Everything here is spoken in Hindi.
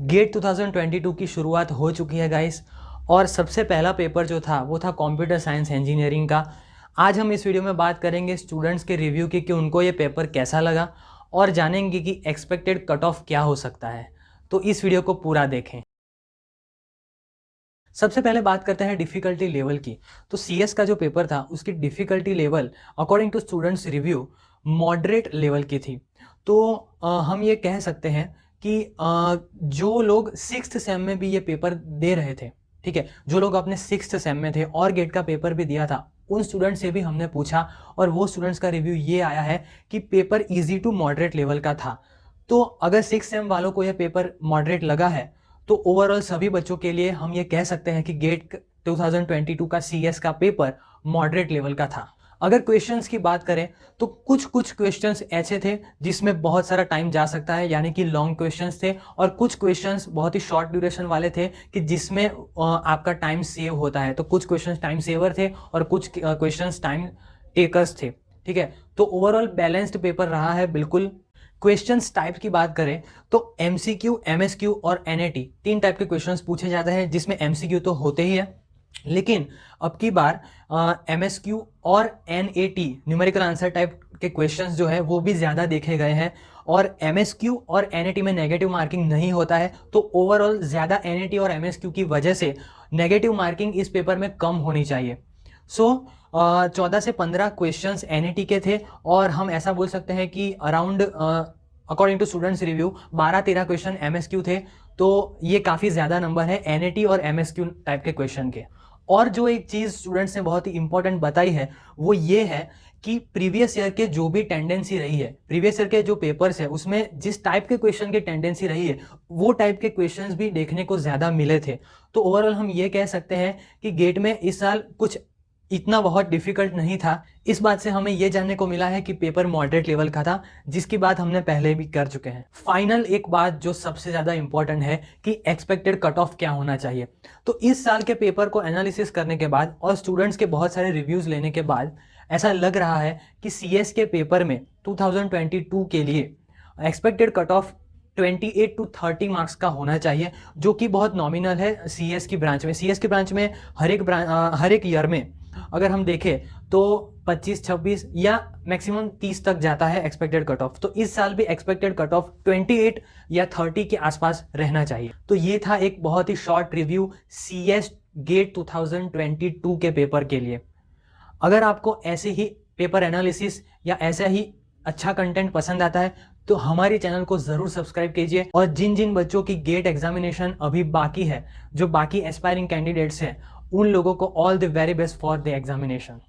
गेट 2022 की शुरुआत हो चुकी है गाइस। और सबसे पहला पेपर जो था वो था कंप्यूटर साइंस इंजीनियरिंग का। आज हम इस वीडियो में बात करेंगे स्टूडेंट्स के रिव्यू की कि उनको ये पेपर कैसा लगा और जानेंगे कि एक्सपेक्टेड कट ऑफ क्या हो सकता है। तो इस वीडियो को पूरा देखें। सबसे पहले बात करते हैं डिफ़िकल्टी लेवल की। तो सीएस का जो पेपर था उसकी difficulty level according to students review moderate level की थी। तो हम ये कह सकते हैं कि जो लोग सिक्स्थ सेम में भी ये पेपर दे रहे थे, ठीक है, जो लोग अपने सिक्स्थ सेम में थे और गेट का पेपर भी दिया था, उन स्टूडेंट से भी हमने पूछा और वो स्टूडेंट्स का रिव्यू ये आया है कि paper easy to moderate level का था। तो अगर सिक्स सेम वालों को यह पेपर मॉडरेट लगा है तो ओवरऑल सभी बच्चों के लिए हम ये कह सकते हैं कि गेट 2022 का सीएस का पेपर मॉडरेट लेवल का था। अगर क्वेश्चंस की बात करें तो कुछ क्वेश्चंस ऐसे थे जिसमें बहुत सारा टाइम जा सकता है, यानी कि लॉन्ग क्वेश्चंस थे, और कुछ क्वेश्चंस बहुत ही शॉर्ट ड्यूरेशन वाले थे कि जिसमें आपका टाइम सेव होता है। तो कुछ क्वेश्चंस टाइम सेवर थे और कुछ क्वेश्चंस टाइम टेकर्स थे, ठीक है। तो ओवरऑल बैलेंस्ड पेपर रहा है बिल्कुल। क्वेश्चंस टाइप की बात करें तो एमसीक्यू, एमएसक्यू और एनएटी तीन टाइप के क्वेश्चंस पूछे जाते हैं, जिसमें एमसीक्यू तो होते ही है, लेकिन अब की बार एमएसक्यू और एनएटी न्यूमेरिकल आंसर टाइप के क्वेश्चंस जो है वो भी ज़्यादा देखे गए हैं। और एमएसक्यू और एनएटी में नेगेटिव मार्किंग नहीं होता है, तो ओवरऑल ज़्यादा एनएटी और एमएसक्यू की वजह से नेगेटिव मार्किंग इस पेपर में कम होनी चाहिए। सो 14 से 15 क्वेश्चंस एनईटी के थे और हम ऐसा बोल सकते हैं कि around according to students review 12-13 question MSQ थे। तो ये काफ़ी ज़्यादा नंबर है एनईटी और एमएसक्यू टाइप के क्वेश्चन के। और जो एक चीज़ स्टूडेंट्स ने बहुत ही इंपॉर्टेंट बताई है वो ये है कि प्रीवियस ईयर के जो भी टेंडेंसी रही है, प्रीवियस ईयर के जो पेपर्स है उसमें जिस टाइप के क्वेश्चन की टेंडेंसी रही है वो टाइप के क्वेश्चंस भी देखने को ज़्यादा मिले थे। तो ओवरऑल हम ये कह सकते हैं कि गेट में इस साल कुछ इतना बहुत डिफिकल्ट नहीं था। इस बात से हमें यह जानने को मिला है कि पेपर मॉडरेट लेवल का था, जिसकी बात हमने पहले भी कर चुके हैं। फाइनल एक बात जो सबसे ज़्यादा इंपॉर्टेंट है कि एक्सपेक्टेड कट ऑफ क्या होना चाहिए। तो इस साल के पेपर को एनालिसिस करने के बाद और स्टूडेंट्स के बहुत सारे रिव्यूज़ लेने के बाद ऐसा लग रहा है कि सीएस के पेपर में 2022 के लिए expected cut off 28 to 30 marks का होना चाहिए, जो कि बहुत नॉमिनल है सीएस की ब्रांच में। सीएस की ब्रांच में हर एक ईयर में अगर हम देखें तो 25-26 या मैक्सिमम 30 तक जाता है एक्सपेक्टेड कट ऑफ। तो इस साल भी एक्सपेक्टेड कट ऑफ 28 या 30 के आसपास रहना चाहिए। तो ये था एक बहुत ही शॉर्ट रिव्यू सीएस गेट 2022 के पेपर के लिए। अगर आपको ऐसे ही पेपर एनालिसिस या ऐसा ही अच्छा कंटेंट पसंद आता है तो हमारे चैनल को ज़रूर सब्सक्राइब कीजिए। और जिन जिन बच्चों की गेट एग्जामिनेशन अभी बाकी है, जो बाकी एस्पायरिंग कैंडिडेट्स हैं, उन लोगों को all the very best for the examination.